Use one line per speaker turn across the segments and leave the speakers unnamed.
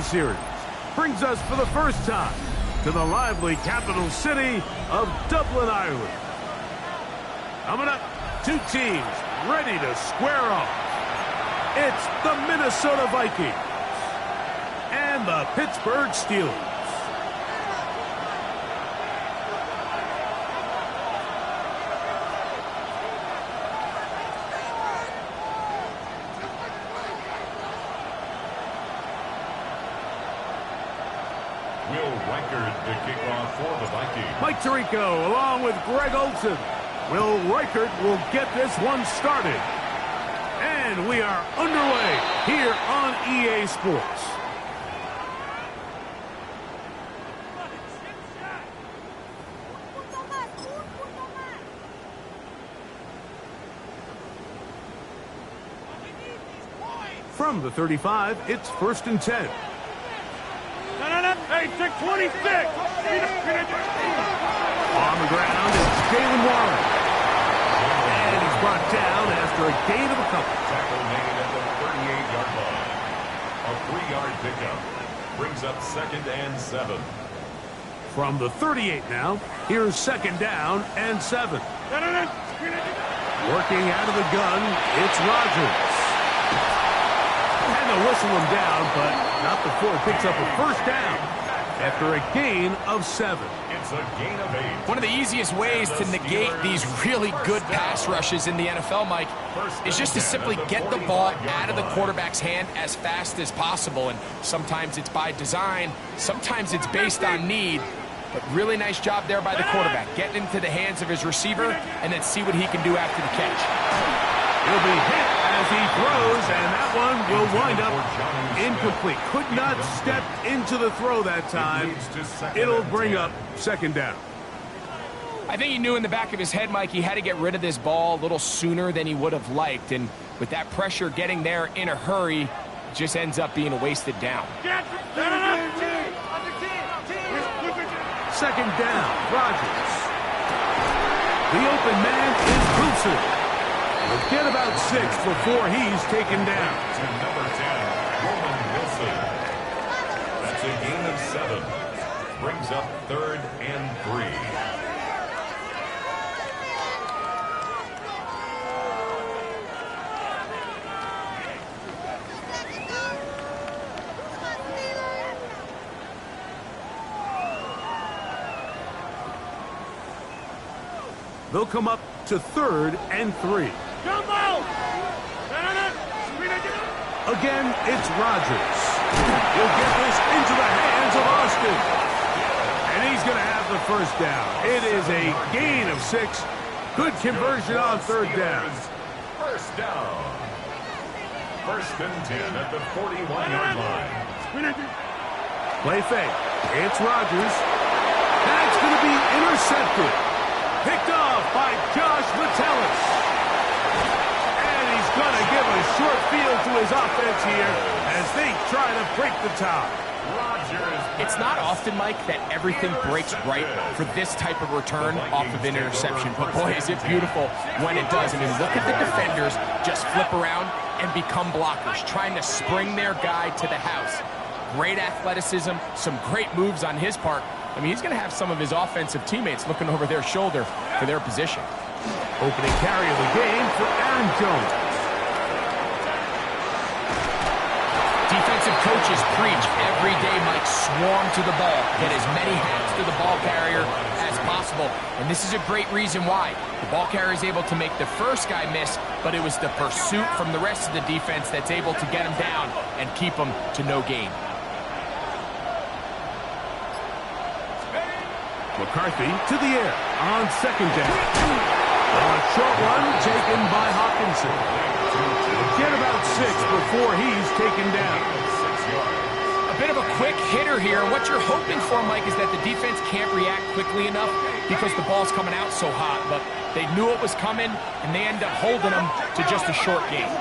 Series brings us for the first time to the lively capital city of Dublin, Ireland. Coming up, two teams ready to square off. It's the Minnesota Vikings and the Pittsburgh Steelers.
Will Reichard to kick off for the Vikings.
Mike Tirico along with Greg Olsen. Will Reichard will get this one started. And we are underway here on EA Sports. From the 35, it's 1st and 10.
Hey, 26!
On the ground, it's Jalen Warren. And he's brought down after a gain of a couple.
Tackle made at the 38-yard line. A 3-yard pickup brings up 2nd and 7.
From the 38 now, here's 2nd down and 7. Working out of the gun, it's Rodgers. And they'll whistle him down, but not before it picks up a 1st down after a gain of 7.
It's a gain of 8.
One of the easiest ways to negate these really good pass rushes in the NFL, Mike, is just to simply get the ball out of the quarterback's hand as fast as possible. And sometimes it's by design, sometimes it's based on need. But really nice job there by the quarterback, getting into the hands of his receiver and then see what he can do after the catch.
He'll be hit as he throws, and that one will wind up incomplete. Could not step into the throw that time. It'll bring up 2nd down.
I think he knew in the back of his head, Mike, he had to get rid of this ball a little sooner than he would have liked. And with that pressure getting there in a hurry, it just ends up being a wasted down.
2nd down, Rodgers. The open man is Wilson. He'll get about 6 before he's taken down.
To number 10, Roman Wilson. That's a gain of 7. Brings up 3rd and 3.
They'll come up to 3rd and 3. Again, it's Rodgers. He'll get this into the hands of Austin. And he's going to have the 1st down. It is a gain of 6. Good conversion on 3rd down.
1st down. 1st and 10 at the 41-yard line.
Play fake. It's Rodgers. That's going to be intercepted. Picked off by Josh Metellus. And he's going to give a short field to his offense here as they try to break the tie.
It's not often, Mike, that everything breaks right for this type of return off of an interception. But boy, is it beautiful when it does. I mean, look at the defenders just flip around and become blockers, trying to spring their guy to the house. Great athleticism, some great moves on his part. I mean, he's going to have some of his offensive teammates looking over their shoulder for their position.
Opening carry of the game for Aaron Jones.
Defensive coaches preach every day, Mike, swarm to the ball. Get as many hands to the ball carrier as possible. And this is a great reason why. The ball carrier is able to make the first guy miss, but it was the pursuit from the rest of the defense that's able to get him down and keep him to no gain.
McCarthy to the air on 2nd down. A short one taken by Hawkinson. He'll get about 6 before he's taken down.
A bit of a quick hitter here. What you're hoping for, Mike, is that the defense can't react quickly enough because the ball's coming out so hot. But they knew it was coming, and they end up holding them to just a short gain.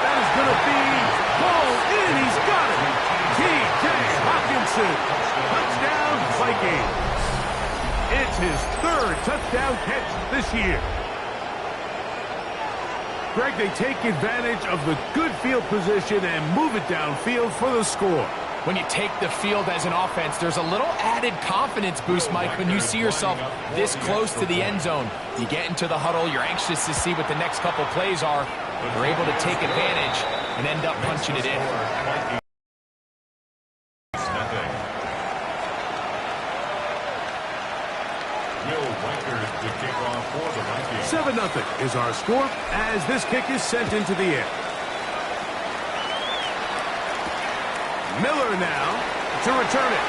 That is going to be ball in. He's got it. T.J. Hawkinson. Touchdown, Vikings. It's his 3rd touchdown catch this year. Greg, they take advantage of the good field position and move it downfield for the score.
When you take the field as an offense, there's a little added confidence boost, Mike, when you see yourself this close to the end zone. You get into the huddle, you're anxious to see what the next couple plays are. You're able to take advantage and end up punching it in.
Will Reichard to kick off for the Vikings.
7-0 is our score as this kick is sent into the air. Miller now to return it.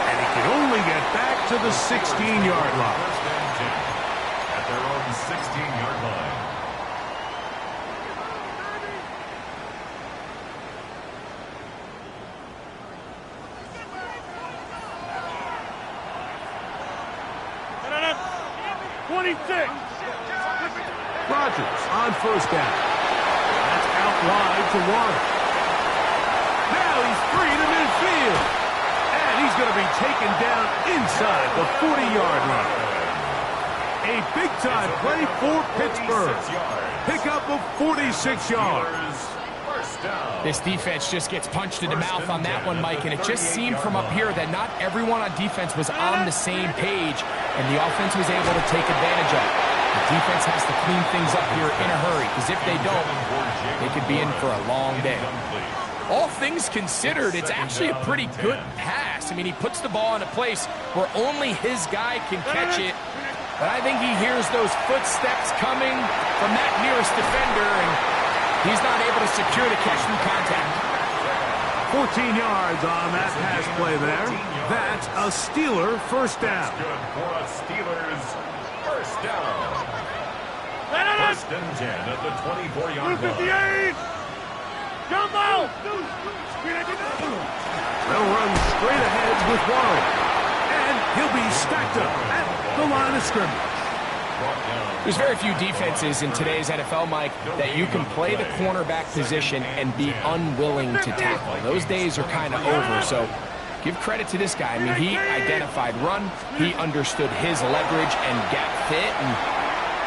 And he can only get back to the 16-yard line.
First and 10 at their own 16-yard line.
Rodgers on first down. That's out wide to Warren. Now he's free to midfield. And he's going to be taken down inside the 40-yard line. A big-time play for Pittsburgh. Pickup of 46 yards.
This defense just gets punched in the mouth on that one, Mike, and it just seemed from up here that not everyone on defense was on the same page, and the offense was able to take advantage of it. The defense has to clean things up here in a hurry, because if they don't, they could be in for a long day. All things considered, it's actually a pretty good pass. I mean, he puts the ball in a place where only his guy can catch it, but I think he hears those footsteps coming from that nearest defender, and he's not able to secure the catch through contact.
14 yards on that pass play there. That's a Steeler first down.
Good for a Steelers first down. First and 10 at the 24-yard line.
Jumbo! They'll run straight ahead with Warren. And he'll be stacked up at the line of scrimmage.
There's very few defenses in today's NFL, Mike, that you can play the cornerback position and be unwilling to tackle. Those days are kind of over, so give credit to this guy. I mean, he identified run, he understood his leverage and gap fit, and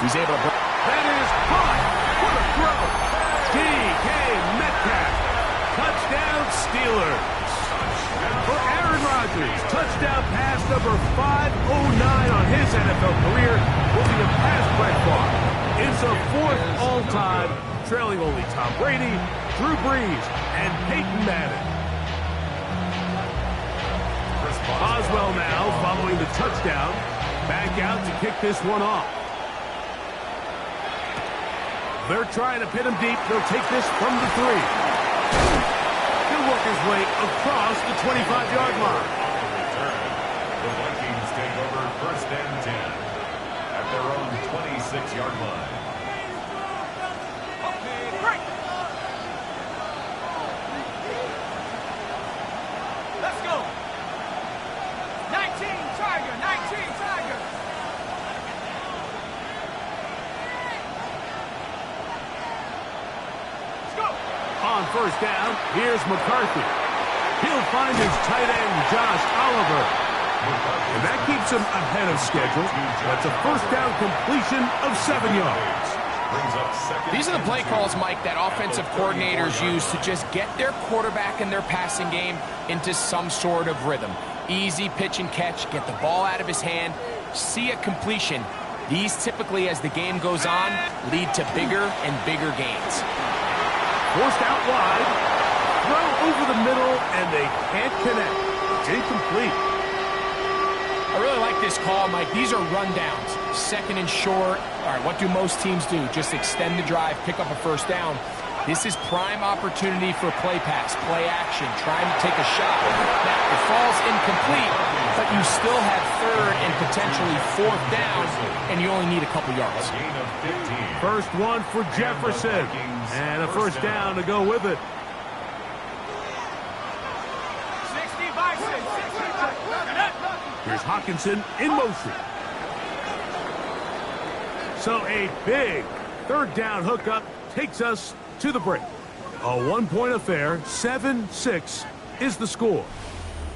he's able to...
That is caught. What a throw. DK Metcalf. Touchdown Steelers. For Aaron Rodgers, touchdown pass number 509 on his NFL career, moving a past Brett Favre. It's a fourth all-time, trailing only Tom Brady, Drew Brees, and Peyton Manning. Boswell now following the touchdown, back out to kick this one off. They're trying to pin him deep. They'll take this from the 3. He'll work his way across the 25-yard line.
The Vikings take over first and 10 at their own 26-yard line.
Let's go. 19 Tiger, 19 Tiger. Let's go.
On first down, here's McCarthy. He'll find his tight end, Josh Oliver. And that keeps him ahead of schedule. That's a first down completion of 7 yards.
These are the play calls, Mike, that offensive coordinators use to just get their quarterback and their passing game into some sort of rhythm. Easy pitch and catch, get the ball out of his hand, see a completion. These typically, as the game goes on, lead to bigger and bigger gains.
Forced out wide, throw over the middle, and they can't connect. It's incomplete.
I really like this call, Mike. These are rundowns. Second and short. All right, what do most teams do? Just extend the drive, pick up a first down. This is prime opportunity for play pass, play action, trying to take a shot. Now, it falls incomplete, but you still have third and potentially fourth down, and you only need a couple yards.
First one for Jefferson, and a first down to go with it.
60 by 6.
Here's Hawkinson in motion. So a big third down hookup takes us to the break. A one-point affair, 7-6 is the score.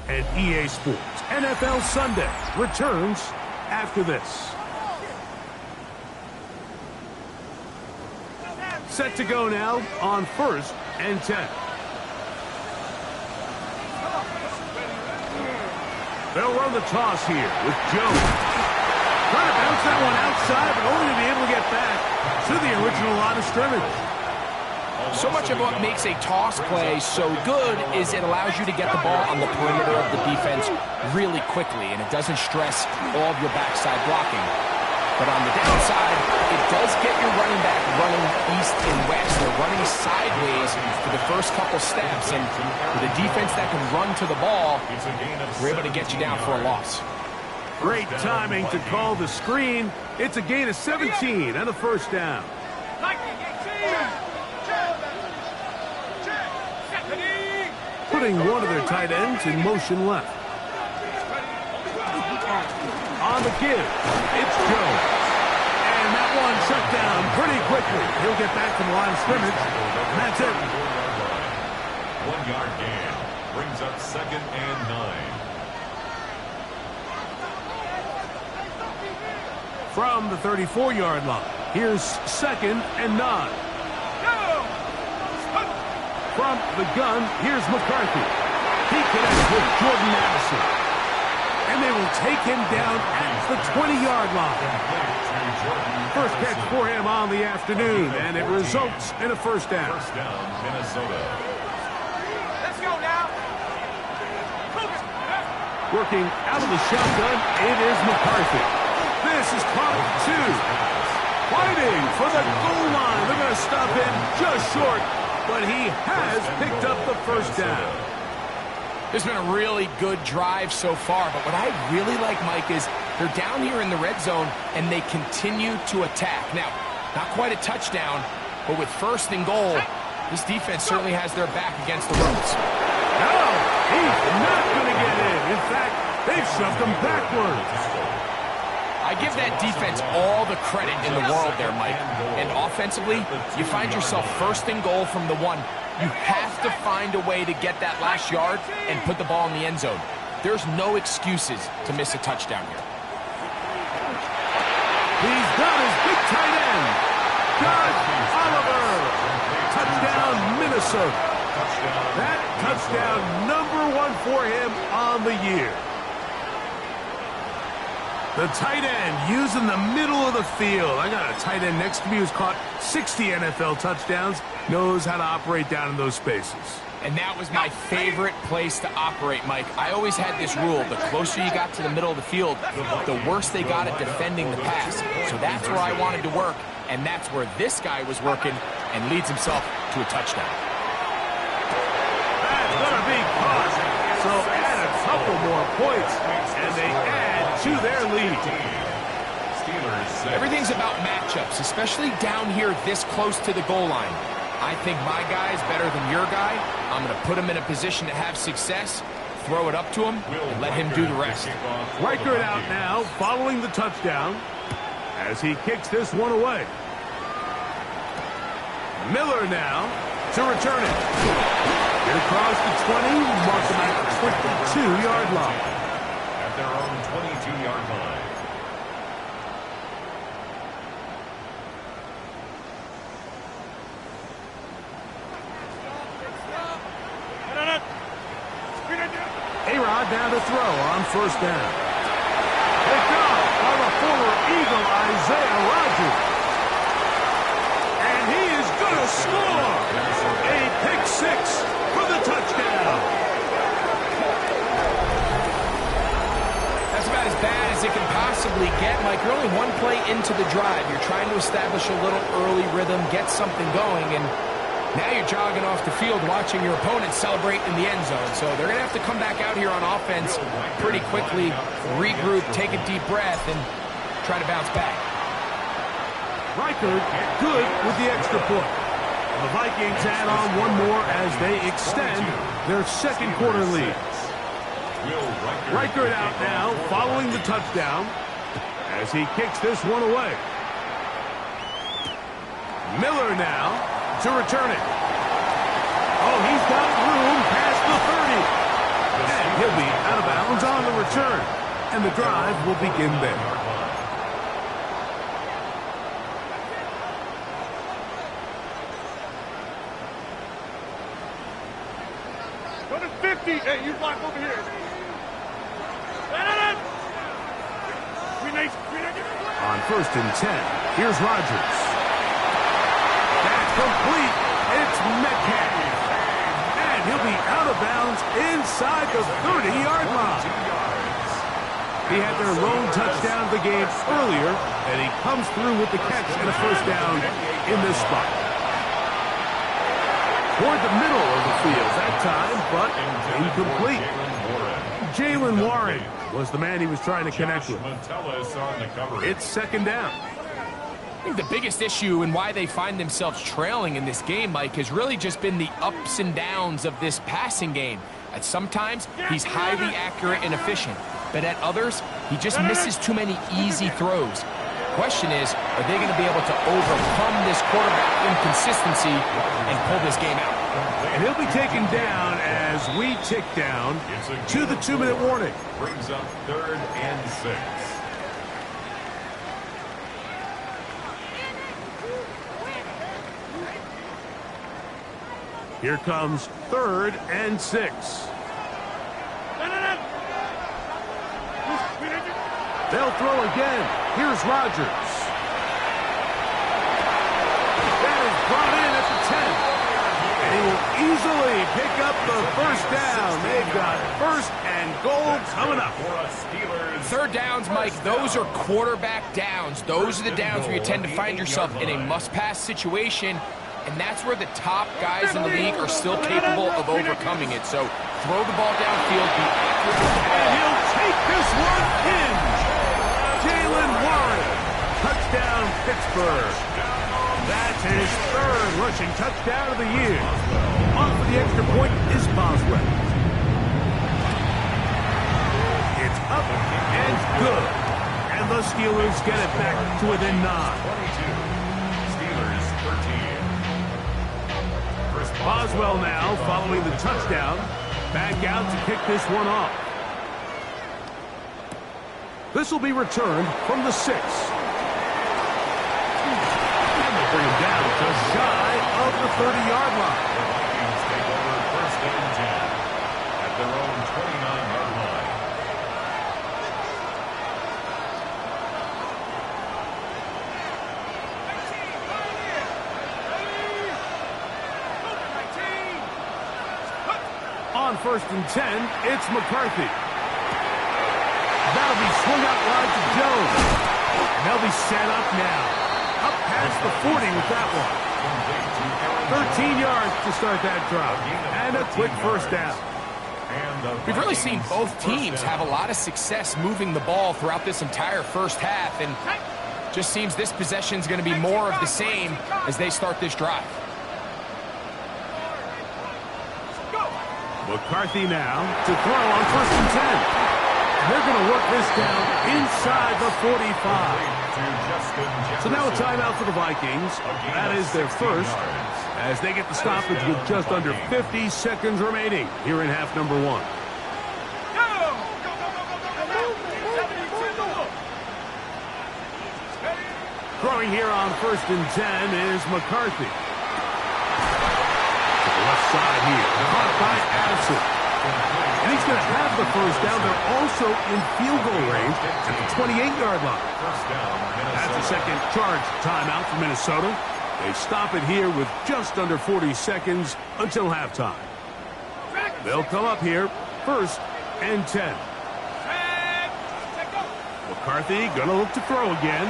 And EA Sports NFL Sunday returns after this. Set to go now on 1st and 10. They'll run the toss here with Jones. Trying to bounce that one outside, but only to be able to get back to the original line of scrimmage.
So much of what makes a toss play so good is it allows you to get the ball on the perimeter of the defense really quickly, and it doesn't stress all of your backside blocking. But on the downside, it does get your running back running east and west. They're running sideways for the first couple steps, and with a defense that can run to the ball, we're able to get you down for a loss.
Great timing to call the screen. It's a gain of 17 and a first down. Putting one of their tight ends in motion left. On the give, it's Jones. And that one shut down pretty quickly. He'll get back to the line of scrimmage, and that's it.
1 yard gain brings up 2nd and 9.
From the 34-yard line, here's 2nd and 9. From the gun, here's McCarthy. He connects with Jordan Addison. And they will take him down at the 20-yard line. First catch for him on the afternoon, and it results in a first down.
First down, Minnesota.
Let's go now.
Working out of the shotgun, it is McCarthy. This is caught at 2. Fighting for the goal line. They're going to stop him just short, but he has picked up the first down.
It's been a really good drive so far, but what I really like, Mike, is they're down here in the red zone, and they continue to attack. Now, not quite a touchdown, but with 1st and goal, this defense certainly has their back against the ropes.
No, he's not going to get in. In fact, they've shoved him backwards.
I give that defense all the credit in the world there, Mike. And offensively, you find yourself 1st and goal from the 1. You have to find a way to get that last yard and put the ball in the end zone. There's no excuses to miss a touchdown here.
He's got his big tight end, Doug Oliver. Touchdown, Minnesota. That touchdown #1 for him on the year. The tight end using the middle of the field. I got a tight end next to me who's caught 60 NFL touchdowns, knows how to operate down in those spaces.
And that was my favorite place to operate, Mike. I always had this rule. The closer you got to the middle of the field, the worse they got at defending the pass. So that's where I wanted to work, and that's where this guy was working and leads himself to a touchdown.
That's going to be caught. So add a couple more points, and they add to their lead.
Everything's about matchups, especially down here this close to the goal line. I think my guy is better than your guy. I'm going to put him in a position to have success, throw it up to him, and let him do the rest.
Reichert out now, following the touchdown, as he kicks this one away. Miller now to return it. Get across the 20, mark them at the 22-yard line.
At their own 22-yard line.
A-Rod down to throw on 1st down. Picked up by the former Eagle, Isaiah Rodgers. And he is going to score. A pick 6 for the touchdown.
That's about as bad as it can possibly get, Mike. You're only one play into the drive. You're trying to establish a little early rhythm, get something going, and now you're jogging off the field watching your opponent celebrate in the end zone. So they're going to have to come back out here on offense pretty quickly, regroup, take a deep breath, and try to bounce back.
Reichert good with the extra point. The Vikings add on one more as they extend their 2nd quarter lead. Reichert out now following the touchdown as he kicks this one away. Miller now to return it. Oh, he's got room past the 30. And he'll be out of bounds on the return. And the drive will begin there.
Go to 50. Hey, you block over here.
On 1st and 10, here's Rodgers. That's complete. It's Metcalf. And he'll be out of bounds inside the 30-yard line. He had their lone touchdown of the game earlier, and he comes through with the catch and a first down in this spot. Toward the middle of the field that time, but incomplete. Jaylen Warren was the man he was trying to connect with. It's 2nd down.
I think the biggest issue and why they find themselves trailing in this game, Mike, has really just been the ups and downs of this passing game. At sometimes, he's highly accurate and efficient, but at others, he just misses too many easy throws. The question is, are they going to be able to overcome this quarterback inconsistency and pull this game out?
And he'll be taken down as we tick down to the 2-minute warning.
Brings up 3rd and 6.
Here comes 3rd and 6. They'll throw again. Here's Rodgers. That is brought in at the 10. And he will easily pick up the first down. They've got 1st and goal coming up.
3rd downs, Mike, those are quarterback downs. Those are the downs where you tend to find yourself in a must-pass situation, and that's where the top guys in the league are still capable of overcoming it. So throw the ball downfield, be accurate with the ball.
And he'll take this one in. Jaylen Warren, touchdown Pittsburgh. That's his 3rd rushing touchdown of the year. On for the extra point is Boswell. It's up and good. And the Steelers get it back to within 9.
22. Steelers 13.
Boswell now following the touchdown. Back out to kick this one off. This will be returned from the 6. And they'll bring him down just shy of the 30-yard line.
The Vikings take over 1st and 10 at their own 29-yard line.
On 1st and 10, it's McCarthy. That'll be swung out wide to Jones. And they'll be set up now. Up past the 40 with that one. 13 yards to start that drive. And a quick first down.
We've really seen both teams have a lot of success moving the ball throughout this entire first half, and just seems this possession is going to be more of the same as they start this drive.
McCarthy now to throw on 1st and 10. They're going to work this down inside the 45. So now a timeout for the Vikings. That is their first, as they get the stoppage with just under 50 seconds remaining here in half number 1. Throwing here on 1st and 10 is McCarthy. To the left side here, caught by Addison. And he's going to have the first down. They're also in field goal range at the 28-yard line. That's the second charge timeout for Minnesota. They stop it here with just under 40 seconds until halftime. They'll come up here 1st and 10. McCarthy going to look to throw again.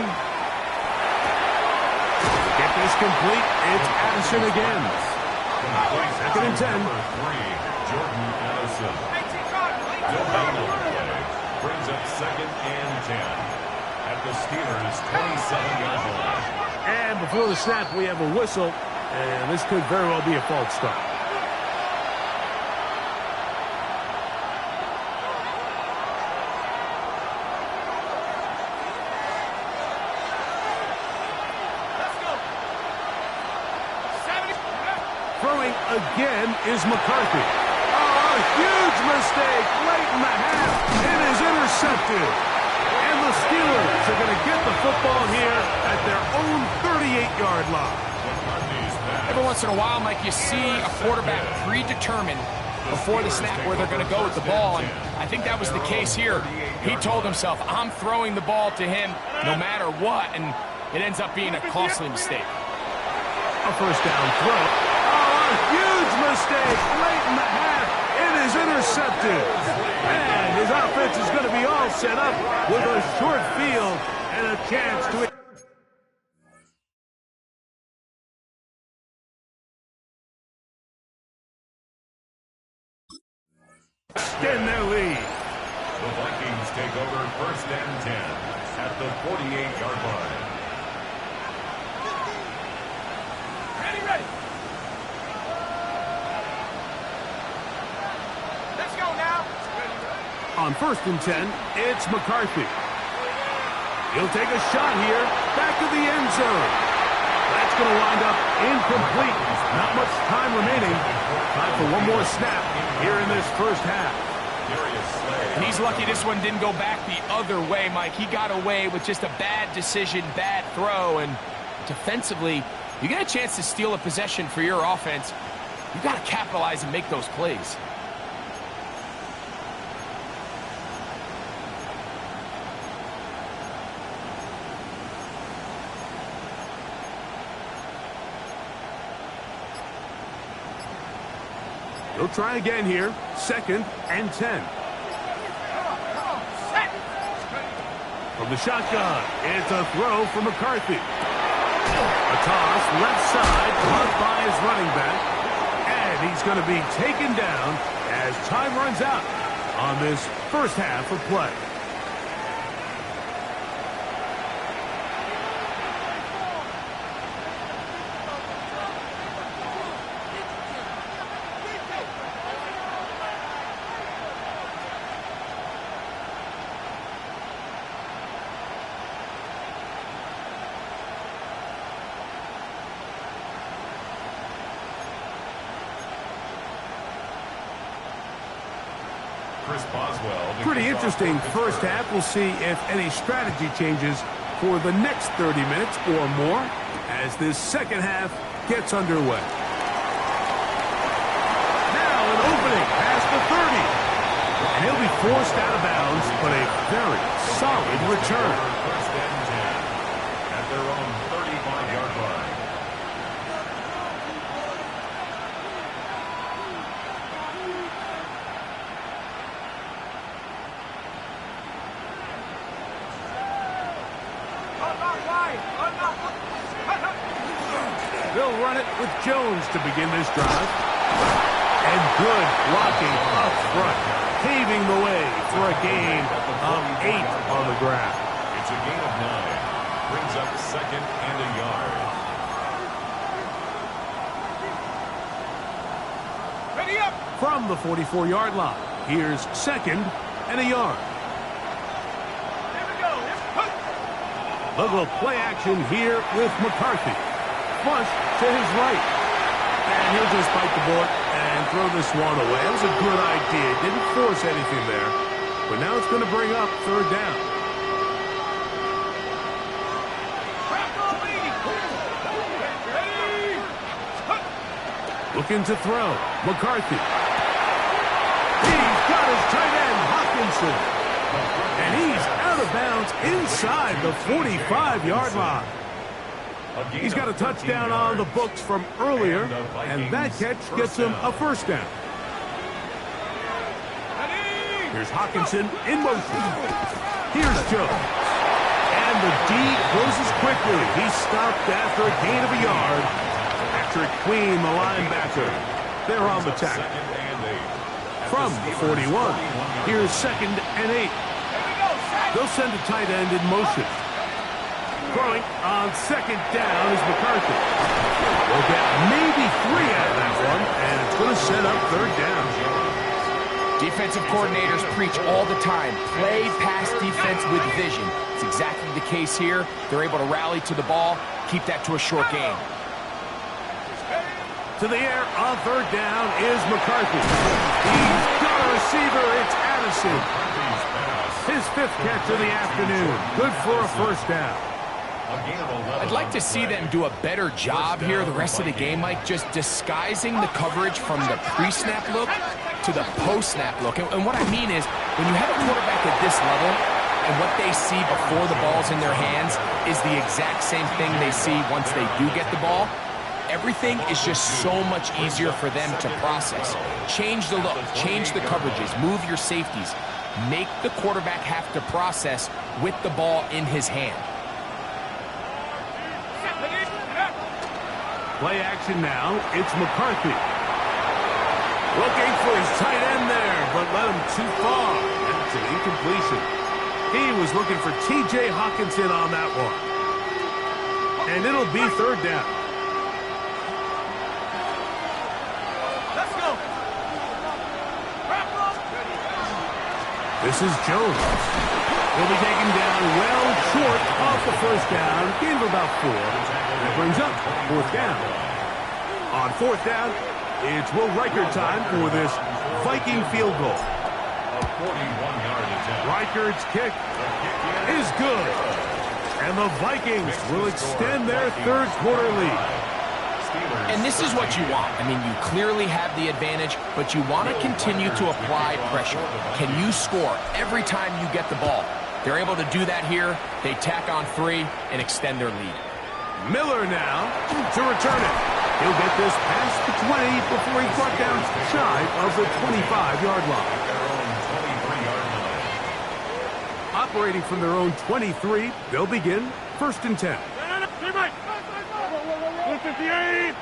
To get this complete, it's Addison again. 2nd and 10.
Jordan Addison. Brings up 2nd and 10 at the Steelers' 27-yard line.
And before the snap, we have a whistle, and this could very well be a false start. Throwing again is McCarthy. Oh, a huge mistake late in the half. It is intercepted. And the Steelers are going to get the football here at their own 38-yard line.
Every once in a while, Mike, you see a quarterback predetermined before the snap where they're going to go with the ball, and I think that was the case here. He told himself, I'm throwing the ball to him no matter what, and it ends up being a costly mistake.
A first down throw. Oh, a huge mistake late in the half. It is intercepted. And his offense is going to be all set up with a short field and a chance to extend their lead.
The Vikings take over first and 10 at the 48-yard line.
Ready. Let's go now.
On first and 10, it's McCarthy. He'll take a shot here, back to the end zone. That's going to wind up incomplete. Not much time remaining. Time for one more snap here in this first half.
And he's lucky this one didn't go back the other way, Mike. He got away with just a bad decision, bad throw, and defensively, you get a chance to steal a possession for your offense. You got to capitalize and make those plays.
He'll try again here. Second and 10. From the shotgun, it's a throw for McCarthy. A toss left side, blocked by his running back. And he's going to be taken down as time runs out on this first half of play. Pretty interesting first half. We'll see if any strategy changes for the next 30 minutes or more as this second half gets underway. Now an opening past the 30. And he'll be forced out of bounds, but a very solid return.
First and 10 at their own 35-yard line.
They'll run it with Jones to begin this drive. And good blocking up front, paving the way for a gain of 8 on the ground.
It's a gain of 9. Brings up second and a yard.
Ready up!
From the 44-yard line, here's second and a yard.
Here we go.
They'll go play action here with McCarthy. Flush to his right. And he'll just bite the bullet and throw this one away. That was a good idea. Didn't force anything there. But now it's going to bring up third down. Looking to throw. McCarthy. He's got his tight end, Hockenson. And he's out of bounds inside the 45-yard line. He's got a touchdown on the books from earlier, and that catch gets him a first down. Here's Hockenson in motion. Here's Jones. And the D closes quickly. He's stopped after a gain of a yard. Patrick Queen, the linebacker. They're on the tackle. From the 41, here's second and 8. They'll send a tight end in motion. Throwing on second down is McCarthy. We'll get maybe 3 out of that one, and it's going to set up third down.
Defensive coordinators preach all the time, play pass defense with vision. It's exactly the case here. They're able to rally to the ball, keep that to a short game.
To the air on third down is McCarthy. He's got a receiver. It's Addison. His 5th catch of the afternoon. Good for a first down.
I'd like to see them do a better job here the rest of the game, Mike, just disguising the coverage from the pre-snap look to the post-snap look. And what I mean is, when you have a quarterback at this level, and what they see before the ball's in their hands is the exact same thing they see once they do get the ball, everything is just so much easier for them to process. Change the look, change the coverages, move your safeties. Make the quarterback have to process with the ball in his hand.
Play action now. It's McCarthy. Looking for his tight end there, but led him too far. That's an incompletion. He was looking for T.J. Hockenson on that one. And it'll be third down.
Let's go.
This is Jones. He'll be taken down well short off the first down. Gain of about 4. That brings up fourth down. On fourth down, it's Will Reichard time for this Viking field goal.
A 41-yard attempt.
Reichard's kick is good. And the Vikings will extend their third quarter lead.
And this is what you want. I mean, you clearly have the advantage, but you want to continue to apply pressure. Can you score every time you get the ball? They're able to do that here. They tack on 3 and extend their lead.
Miller now to return it. He'll get this past the 20 before he's brought down shy of the 25-yard line. Operating from their own 23, they'll begin first and 10.
158.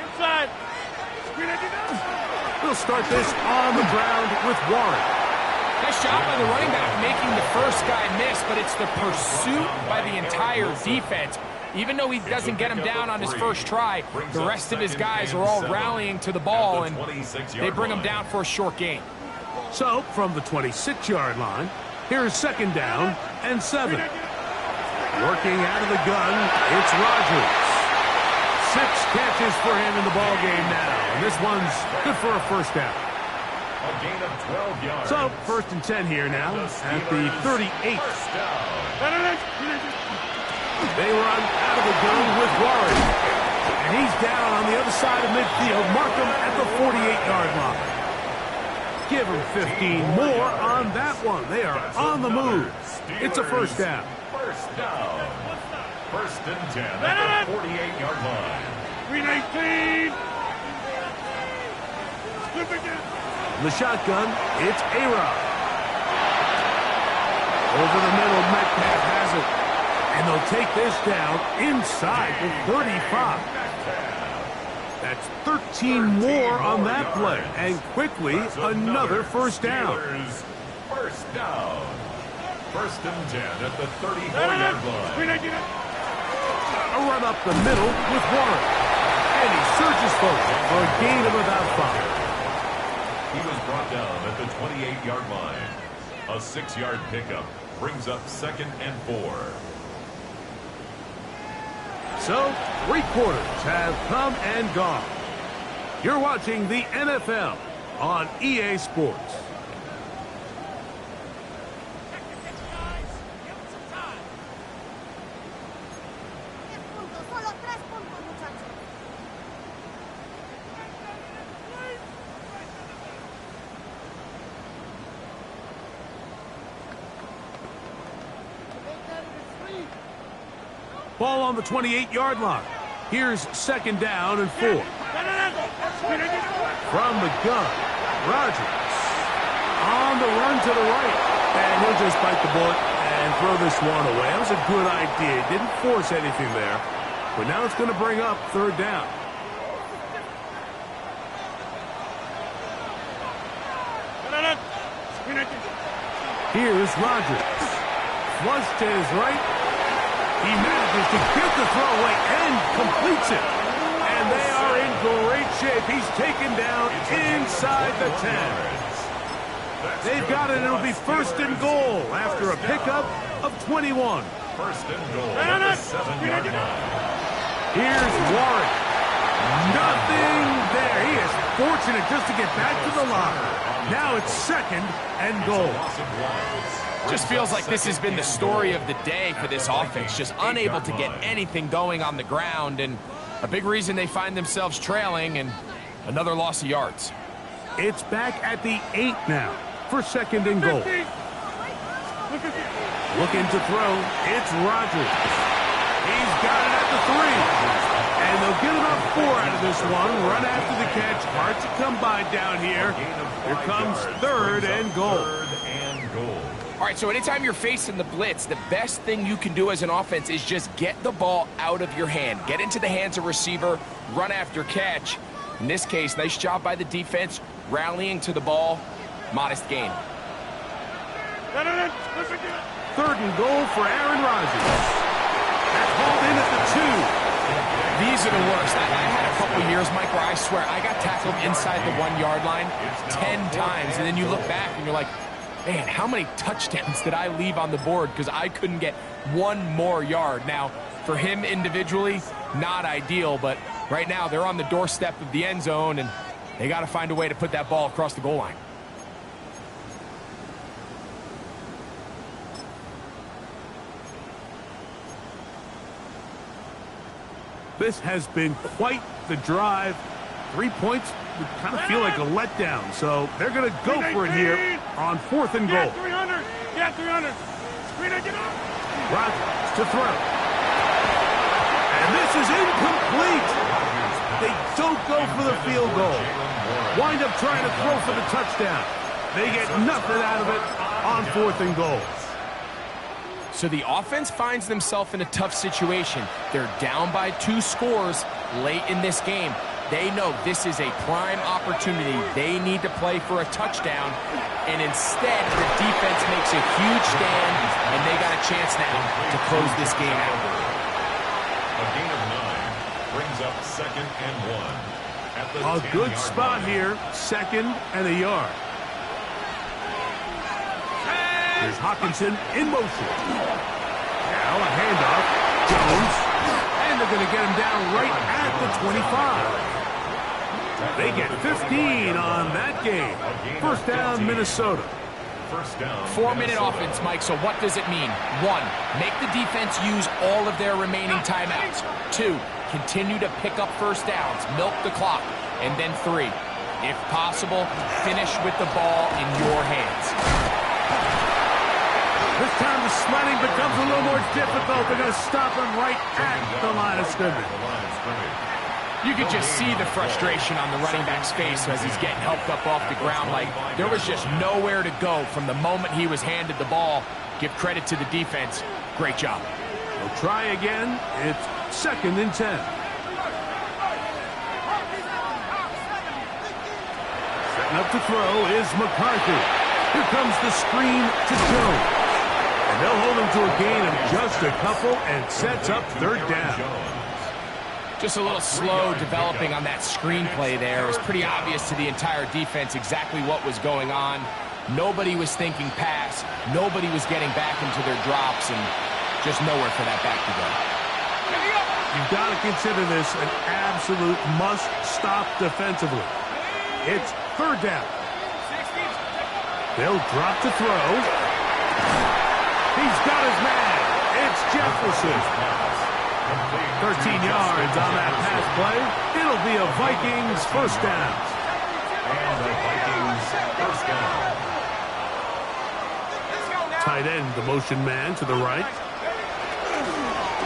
Inside.
We'll start this on the ground with Warren.
Nice job by the running back making the first guy miss, but it's the pursuit by the entire defense. Even though he doesn't get him down on his first try, the rest of his guys are all rallying to the ball, and they bring him down for a short gain.
So, from the 26-yard line, here's second down and 7. Working out of the gun, it's Rodgers. 6 catches for him in the ball game now, and this one's good for a first down.
A gain of 12 yards.
So, first and 10 here now at the 38. They run out of the gun with Warren. And he's down on the other side of midfield. Mark him at the 48-yard line. Give him 15 more on that one. They are on the move. It's a first down.
First down. First and 10 at the 48-yard line.
319.
The shotgun, it's A-Rod. Over the middle, Metcalf has it. And they'll take this down inside the 35. That's 13 more on that play. And quickly, another first down.
First down. First and 10 at the 34-yard line.
A run up the middle with Warren. And he surges forward for a gain of about 5.
He was brought down at the 28-yard line. A 6-yard pickup brings up second and 4.
So, 3 quarters have come and gone. You're watching the NFL on EA Sports. Ball on the 28-yard line. Here's second down and 4. From the gun, Rodgers. On the run to the right. And he'll just bite the bullet and throw this one away. That was a good idea. Didn't force anything there. But now it's going to bring up third down. Here's Rodgers. Flush to his right. He manages to get the throw away and completes it. And they are in great shape. He's taken down inside the 10. They've got it. It'll be first and goal after a pickup of 21.
First and goal at the 7-yard line.
Here's Warren. Nothing there. He is fortunate just to get back to the line. Now it's 2nd and goal.
Just feels like this has been the story of the day for this offense. Just unable to get anything going on the ground, and a big reason they find themselves trailing, and another loss of yards.
It's back at the 8 now for 2nd and goal. Looking to throw, it's Rodgers. He's got it at the 3. And they'll get about 4 out of this one. Run after the catch. Hard to come by down here. Here comes 3rd and goal.
All right, so anytime you're facing the blitz, the best thing you can do as an offense is just get the ball out of your hand. Get into the hands of receiver, run after catch. In this case, nice job by the defense, rallying to the ball. Modest gain.
3rd and goal for Aaron Rodgers. That's hauled in at the 2.
These are the worst. I had a couple years, Mike, where I swear I got tackled inside the 1-yard line 10 times, and then you look back and you're like, man, how many touchdowns did I leave on the board because I couldn't get 1 more yard? Now, for him individually, not ideal, but right now they're on the doorstep of the end zone, and they got to find a way to put that ball across the goal line.
This has been quite the drive. 3 points would kind of feel like a letdown, so they're going to go for it here on 4th and goal.
300. Yeah, 300.
Rodgers to throw. And this is incomplete. They don't go for the field goal. Wind up trying to throw for the touchdown. They get nothing out of it on 4th and goal.
So the offense finds themselves in a tough situation. They're down by 2 scores late in this game. They know this is a prime opportunity. They need to play for a touchdown, and instead the defense makes a huge stand, and they got a chance now to close this game out.
A gain of 9 brings up 2nd and 1. At the
a good spot here, 2nd and a yard. Here's Hockenson in motion. Now a handoff. Jones. And they're going to get him down right at the 25. They get 15 on that game. 1st down, Minnesota.
4-minute offense, Mike, so what does it mean? 1, make the defense use all of their remaining timeouts. 2, continue to pick up 1st downs, milk the clock. And then 3, if possible, finish with the ball in your hands.
This time the sledding becomes a little more difficult. They're going to stop him right at the line of scrimmage.
You could just see the frustration on the running back's face as he's getting helped up off the ground. Like, there was just nowhere to go from the moment he was handed the ball. Give credit to the defense. Great job.
We'll try again. It's 2nd and 10. Setting up to throw is McCarthy. Here comes the screen to Jones. And they'll hold him to a gain of just a couple and sets up 3rd down.
Just a little slow developing on that screenplay there. It was pretty obvious to the entire defense exactly what was going on. Nobody was thinking pass. Nobody was getting back into their drops, and just nowhere for that back to go.
You've got to consider this an absolute must-stop defensively. It's 3rd down. They'll drop to throw. He's got his man. It's Jefferson. 13 yards on that pass play. It'll be a Vikings 1st down.
And the Vikings 1st down.
Tight end, the motion man to the right.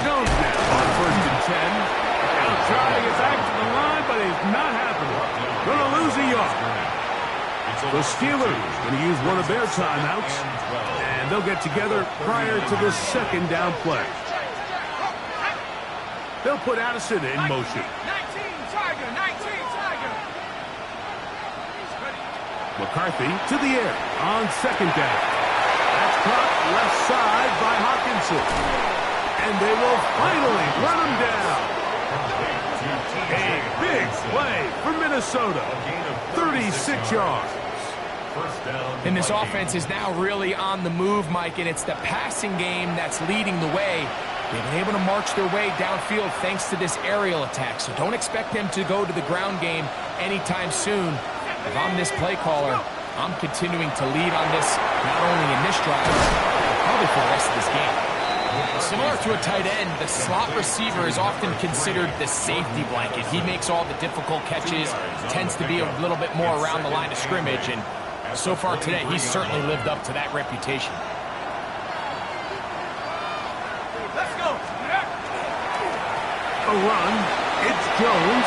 Jones now on 1st and 10. He'll try to get back to the line, but it's not happening. Going to lose a yard. The Steelers going to use one of their timeouts, and they'll get together prior to the 2nd down play. They'll put Addison in motion.
19, Tiger, 19, Tiger.
McCarthy to the air on 2nd down. That's caught left side by Hockenson. And they will finally run him down. A big play for Minnesota. 36 yards.
And this offense is now really on the move, Mike, and it's the passing game that's leading the way. They've been able to march their way downfield thanks to this aerial attack, so don't expect them to go to the ground game anytime soon. If I'm this play caller, I'm continuing to lead on this, not only in this drive, but probably for the rest of this game. Similar to a tight end, the slot receiver is often considered the safety blanket. He makes all the difficult catches, tends to be a little bit more around the line of scrimmage, and so far today, he's certainly lived up to that reputation.
Let's go.
A run. It's Jones.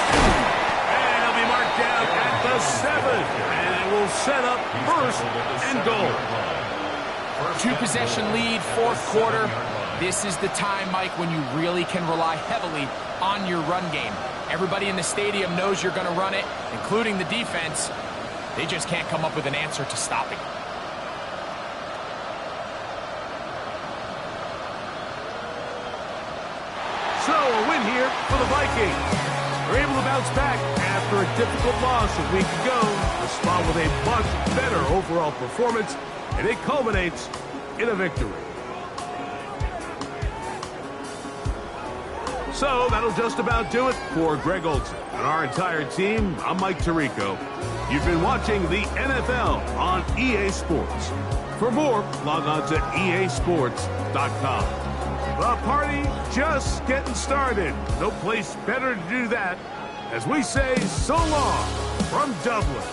And he'll be marked down at the 7. And it will set up first and goal.
Two-possession lead, fourth quarter. This is the time, Mike, when you really can rely heavily on your run game. Everybody in the stadium knows you're going to run it, including the defense. They just can't come up with an answer to stop it.
So a win here for the Vikings. They're able to bounce back after a difficult loss a week ago. Respond with a much better overall performance, and it culminates in a victory. So that'll just about do it for Greg Olsen and our entire team. I'm Mike Tirico. You've been watching the NFL on EA Sports. For more, log on to easports.com. The party just getting started. No place better to do that as we say so long from Dublin.